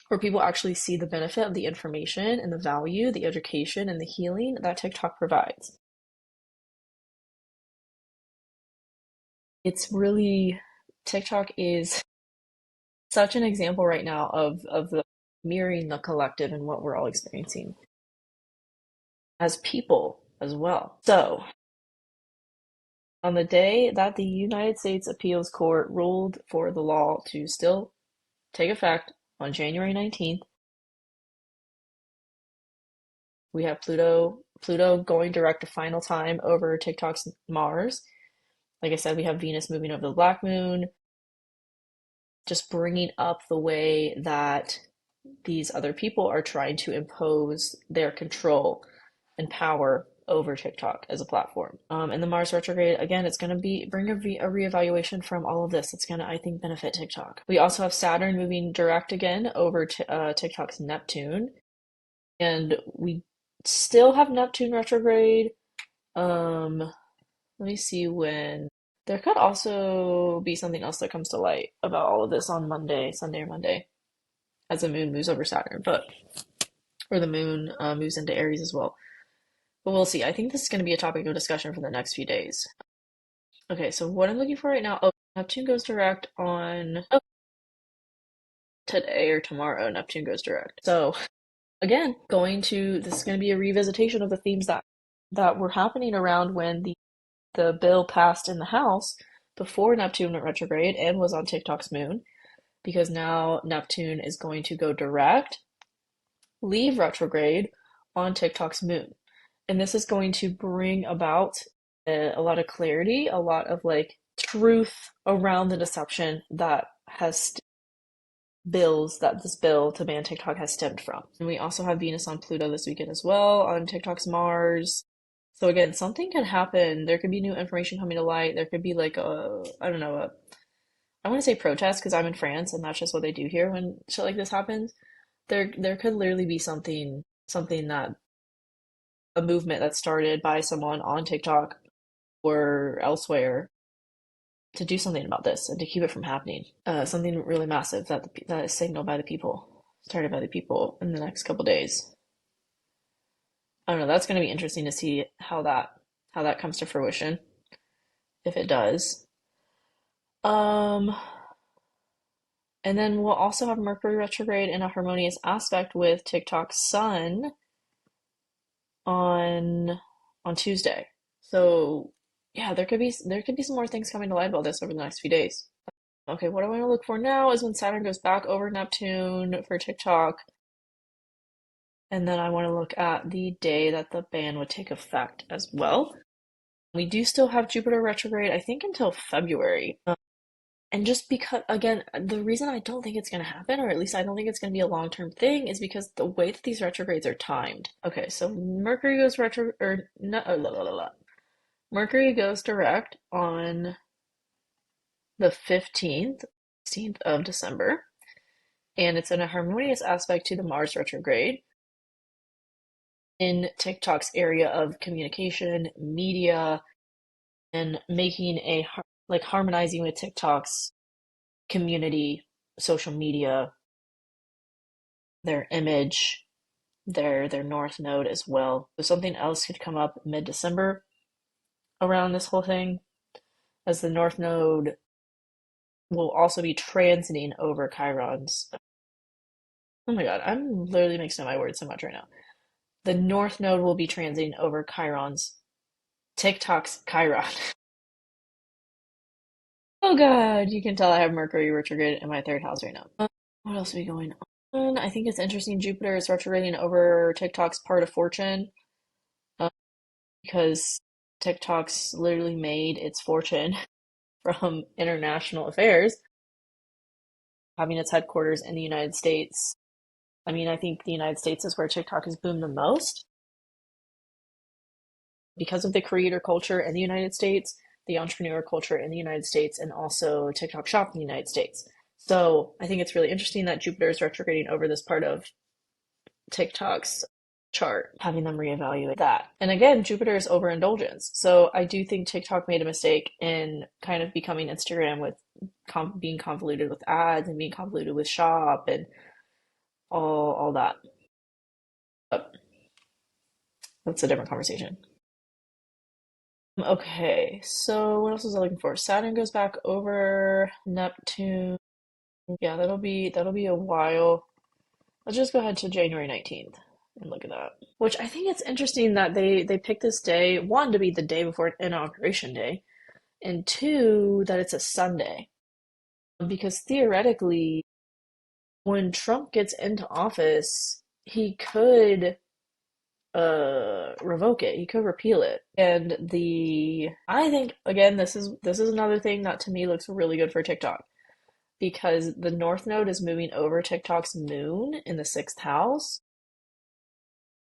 where people actually see the benefit of the information and the value, the education and the healing that TikTok provides. It's really TikTok is such an example right now of the mirroring the collective and what we're all experiencing as people as well. So, on the day that the United States Appeals Court ruled for the law to still take effect on January 19th, we have Pluto going direct a final time over TikTok's Mars. Like I said, we have Venus moving over the black moon, just bringing up the way that these other people are trying to impose their control and power over TikTok as a platform. And the Mars retrograde, again, it's going to bring a reevaluation from all of this. It's going to, I think, benefit TikTok. We also have Saturn moving direct again over to TikTok's Neptune. And we still have Neptune retrograde. Let me see when. There could also be something else that comes to light about all of this on Monday, Sunday or Monday, as the moon moves over Saturn, or the moon moves into Aries as well. But we'll see. I think this is going to be a topic of discussion for the next few days. Okay, so what I'm looking for right now, Neptune goes direct on today or tomorrow. Neptune goes direct. So again, this is going to be a revisitation of the themes that were happening around when the bill passed in the House before Neptune went retrograde and was on TikTok's moon, because now Neptune is going to go direct, leave retrograde on TikTok's moon. And this is going to bring about a lot of clarity, a lot of like truth around the deception that this bill to ban TikTok has stemmed from. And we also have Venus on Pluto this weekend as well, on TikTok's Mars. So again, something can happen. There could be new information coming to light. There could be like I don't know, I want to say protest because I'm in France and that's just what they do here when shit like this happens. There could literally be something that a movement that started by someone on TikTok or elsewhere to do something about this and to keep it from happening. Something really massive that is signaled by the people, started by the people in the next couple days. I don't know. That's going to be interesting to see how that comes to fruition, if it does. Um, and then we'll also have Mercury retrograde in a harmonious aspect with TikTok's Sun on Tuesday. So yeah, there could be some more things coming to light about this over the next few days. Okay, what I want to look for now is when Saturn goes back over Neptune for TikTok, and then I want to look at the day that the ban would take effect as well. We do still have Jupiter retrograde, I think, until February. And just because, again, the reason I don't think it's going to happen, or at least I don't think it's going to be a long-term thing, is because the way that these retrogrades are timed. Okay, so Mercury goes retro, or no, la, la, la, la. Mercury goes direct on the 15th, 16th of December, and it's in a harmonious aspect to the Mars retrograde in TikTok's area of communication, media, and making like harmonizing with TikTok's community, social media, their image, their north node as well. So something else could come up mid-December around this whole thing, as the north node will also be transiting over Chiron's. Oh my God, I'm literally mixing up my words so much right now. The north node will be transiting over Chiron's TikTok's Chiron. Oh God, you can tell I have Mercury retrograde in my third house right now. What else are we going on? I think it's interesting. Jupiter is retrograding over TikTok's part of fortune, uh, because TikTok's literally made its fortune from international affairs, having its headquarters in the United States. I mean, I think the United States is where TikTok has boomed the most because of the creator culture in the United States, the entrepreneur culture in the United States, and also TikTok Shop in the United States. So I think it's really interesting that Jupiter is retrograding over this part of TikTok's chart, having them reevaluate that. And again, Jupiter is overindulgence. So I do think TikTok made a mistake in kind of becoming Instagram with being convoluted with ads and being convoluted with shop and all that. But that's a different conversation. Okay, so what else was I looking for? Saturn goes back over Neptune. Yeah, that'll be a while. Let's just go ahead to January 19th and look at that. Which I think it's interesting that they picked this day, one, to be the day before Inauguration Day, and two, that it's a Sunday. Because theoretically, when Trump gets into office, he could revoke it. He could repeal it. And the I think again this is another thing that to me looks really good for TikTok, because the North Node is moving over TikTok's moon in the sixth house,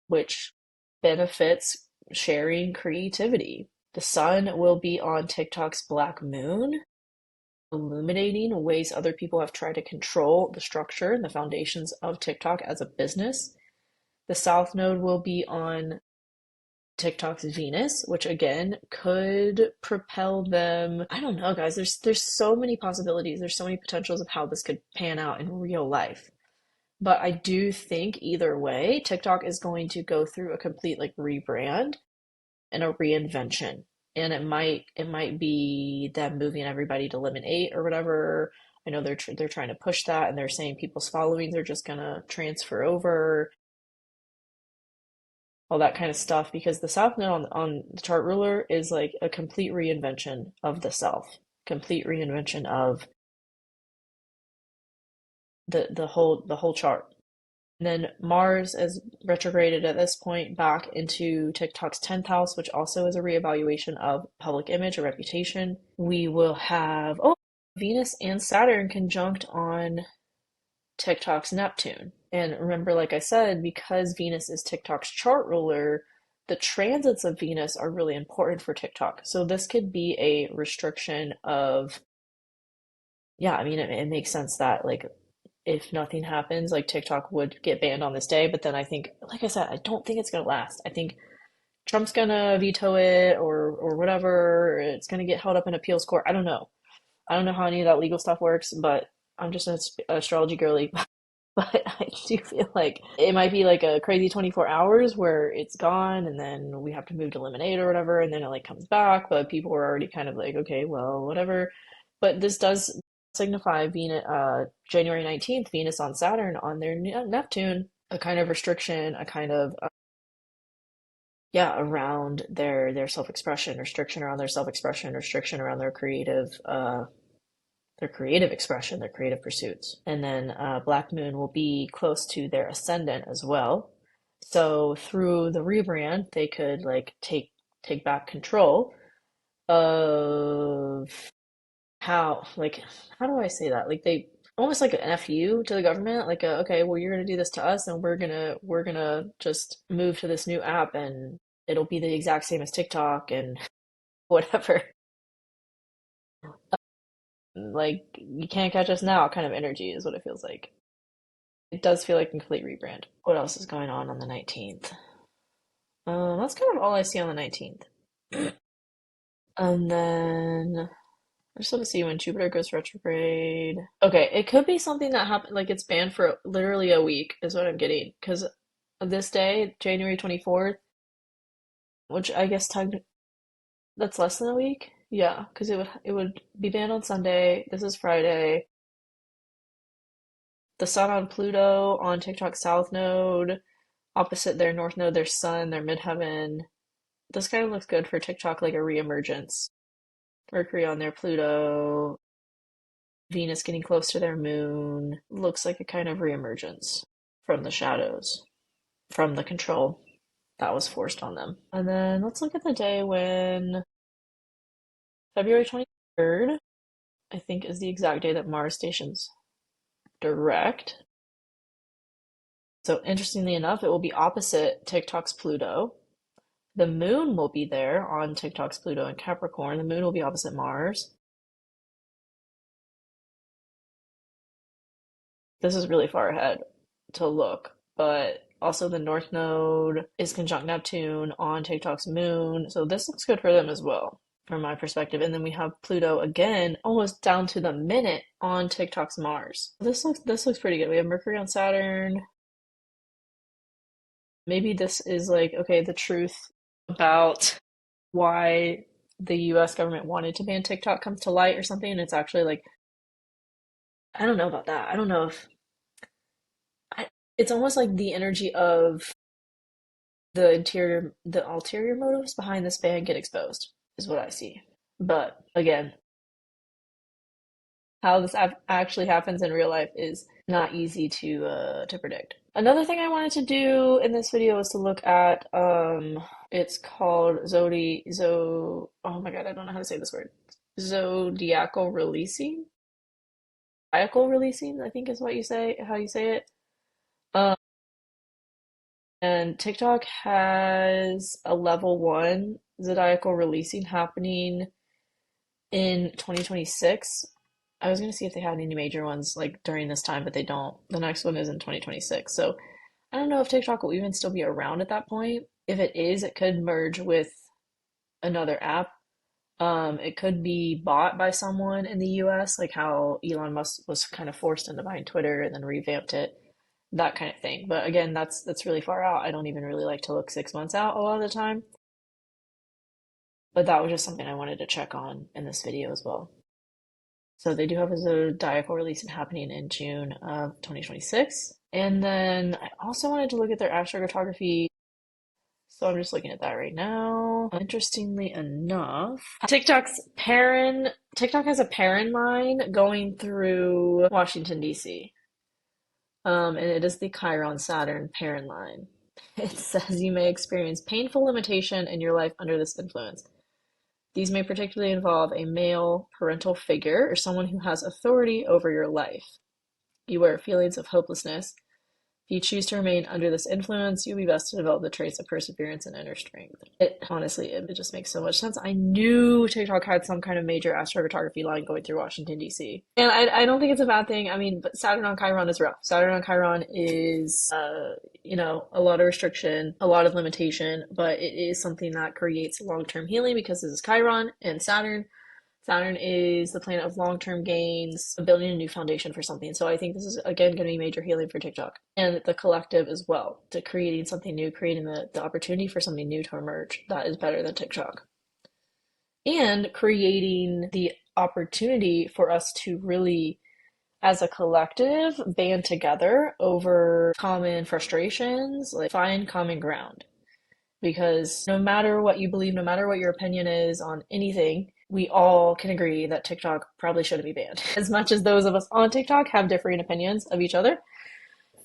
which benefits sharing creativity. The sun will be on TikTok's black moon, illuminating ways other people have tried to control the structure and the foundations of TikTok as a business. The south node will be on TikTok's Venus, which again could propel them. I don't know, guys. There's so many possibilities. There's so many potentials of how this could pan out in real life. But I do think either way, TikTok is going to go through a complete like rebrand and a reinvention. And it might be them moving everybody to Lemon 8 or whatever. I know they're trying to push that, and they're saying people's followings are just gonna transfer over, all that kind of stuff, because the South Node on the chart ruler is like a complete reinvention of the self, complete reinvention of the whole chart. And then Mars is retrograded at this point back into TikTok's 10th house, which also is a reevaluation of public image or reputation. We will have, Venus and Saturn conjunct on TikTok's Neptune. And remember, like I said, because Venus is TikTok's chart ruler, the transits of Venus are really important for TikTok. So this could be a restriction of, yeah, I mean, it makes sense that, like, if nothing happens, like TikTok would get banned on this day. But then I think, like I said, I don't think it's gonna last. I think Trump's gonna veto it or whatever. It's gonna get held up in appeals court. I don't know. I don't know how any of that legal stuff works, but I'm just an astrology girly. But I do feel like it might be like a crazy 24 hours where it's gone and then we have to move to Lemonade or whatever, and then it like comes back, but people were already kind of like, okay, well, whatever. But this does signify Venus, January 19th, Venus on Saturn on their Neptune, a kind of restriction, a kind of yeah, around their self-expression, restriction around their self-expression, restriction around their creative expression, their creative pursuits. And then Black Moon will be close to their ascendant as well. So through the rebrand, they could like take back control of how do I say that? Like they almost like an FU to the government, like okay, well you're gonna do this to us and we're gonna just move to this new app and it'll be the exact same as TikTok and whatever. Like you can't catch us now kind of energy is what it feels like. It does feel like a complete rebrand. What else is going on the 19th? That's kind of all I see on the 19th. And then I just want to see when Jupiter goes retrograde. Okay, it could be something that happened, like it's banned for literally a week, is what I'm getting. Because this day, January 24th, which I guess that's less than a week. Yeah, because it would be banned on Sunday. This is Friday. The Sun on Pluto on TikTok South Node, opposite their North Node, their Sun, their midheaven. This kind of looks good for TikTok, like a reemergence. Mercury on their Pluto, Venus getting close to their moon. Looks like a kind of reemergence from the shadows, from the control that was forced on them. And then let's look at the day when February 23rd, I think, is the exact day that Mars stations direct. So interestingly enough, it will be opposite TikTok's Pluto. The moon will be there on TikTok's Pluto and Capricorn. The moon will be opposite Mars. This is really far ahead to look, but also the North Node is conjunct Neptune on TikTok's moon, so this looks good for them as well, from my perspective. And then we have Pluto again, almost down to the minute on TikTok's Mars. This looks pretty good. We have Mercury on Saturn. Maybe this is like, okay, the truth about why the US government wanted to ban TikTok comes to light or something, and it's actually like, I don't know about that. I don't know if it's almost like the energy of the ulterior motives behind this ban get exposed, is what I see. But again, how this actually happens in real life is not easy to predict. Another thing I wanted to do in this video was to look at it's called oh my God, I don't know how to say this word. Zodiacal releasing? Zodiacal releasing, I think is what you say, how you say it. Um, and TikTok has a level one zodiacal releasing happening in 2026. I was going to see if they had any major ones like during this time, but they don't. The next one is in 2026. So I don't know if TikTok will even still be around at that point. If it is, it could merge with another app. It could be bought by someone in the US, like how Elon Musk was kind of forced into buying Twitter and then revamped it, that kind of thing. But again, that's really far out. I don't even really like to look 6 months out a lot of the time. But that was just something I wanted to check on in this video as well. So they do have a zodiacal release happening in June of 2026. And then I also wanted to look at their astrocartography. So I'm just looking at that right now. Interestingly enough, TikTok has a parent line going through Washington, D.C. And it is the Chiron Saturn parent line. It says you may experience painful limitation in your life under this influence. These may particularly involve a male parental figure or someone who has authority over your life. Beware feelings of hopelessness. If you choose to remain under this influence, you'll be best to develop the traits of perseverance and inner strength. It honestly, it just makes so much sense. I knew TikTok had some kind of major astrophotography line going through Washington, D.C. And I don't think it's a bad thing. I mean, but Saturn on Chiron is rough. Saturn on Chiron is, a lot of restriction, a lot of limitation, but it is something that creates long-term healing because this is Chiron and Saturn. Saturn is the planet of long-term gains, building a new foundation for something. So I think this is, again, going to be major healing for TikTok and the collective as well, to creating something new, creating the opportunity for something new to emerge that is better than TikTok. And creating the opportunity for us to really, as a collective, band together over common frustrations, like find common ground. because no matter what you believe, no matter what your opinion is on anything, we all can agree that TikTok probably shouldn't be banned. As much as those of us on TikTok have differing opinions of each other,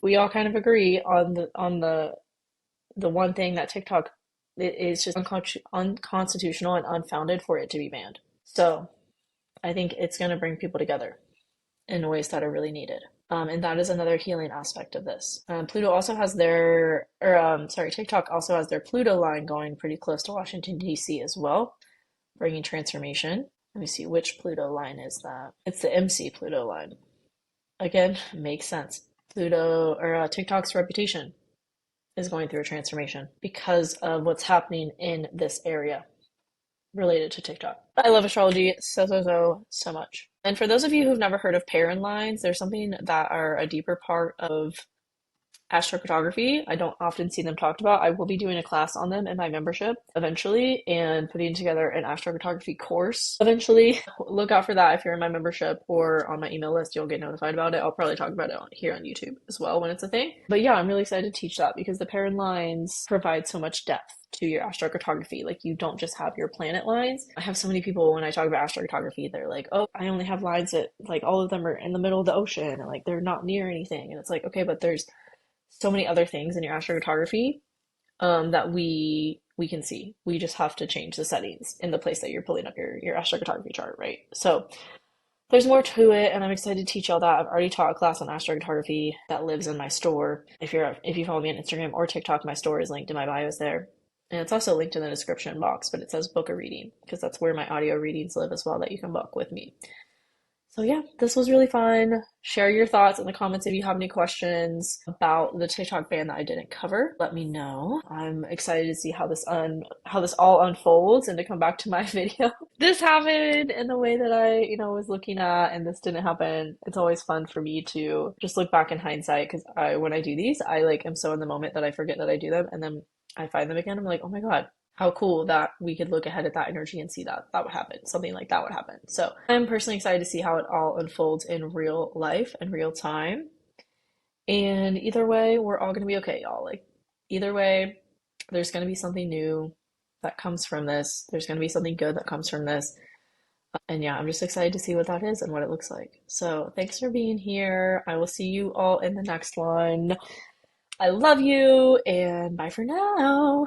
we all kind of agree on the one thing that TikTok is just unconstitutional and unfounded for it to be banned. So I think it's going to bring people together in ways that are really needed. And that is another healing aspect of this. Pluto also has their, or sorry, TikTok also has their Pluto line going pretty close to Washington, D.C. as well, bringing transformation. Let me see, which Pluto line is that? It's the MC Pluto line. Again, makes sense. Pluto, or TikTok's reputation is going through a transformation because of what's happening in this area related to TikTok. I love astrology so much. And for those of you who've never heard of Perrin lines, there's something that are a deeper part of astrocartography. I don't often see them talked about. I will be doing a class on them in my membership eventually and putting together an astrocartography course eventually. Look out for that if you're in my membership or on my email list. You'll get notified about it. I'll probably talk about it here on YouTube as well when it's a thing. But yeah, I'm really excited to teach that because the Perrin lines provide so much depth to your astrocartography. Like you don't just have your planet lines. I have so many people when I talk about astrocartography, they're like, oh, I only have lines that like all of them are in the middle of the ocean and like they're not near anything. And it's like, okay, but there's so many other things in your astrocartography that we can see. We just have to change the settings in the place that you're pulling up your astrocartography chart, right? So there's more to it, and I'm excited to teach y'all that. I've already taught a class on astrocartography that lives in my store. If you follow me on Instagram or TikTok, my store is linked in my bios there. And it's also linked in the description box, but it says book a reading because that's where my audio readings live as well that you can book with me. So yeah, this was really fun. Share your thoughts in the comments if you have any questions about the TikTok ban that I didn't cover. Let me know. I'm excited to see how this all unfolds and to come back to my video. This happened in the way that I, was looking at, and this didn't happen. It's always fun for me to just look back in hindsight because when I do these, I like am so in the moment that I forget that I do them, and then I find them again. I'm like, oh my God, how cool that we could look ahead at that energy and see that would happen. Something like that would happen. So I'm personally excited to see how it all unfolds in real life and real time. And either way, we're all going to be okay, y'all. Like, either way, there's going to be something new that comes from this. There's going to be something good that comes from this. And yeah, I'm just excited to see what that is and what it looks like. So thanks for being here. I will see you all in the next one. I love you, and bye for now.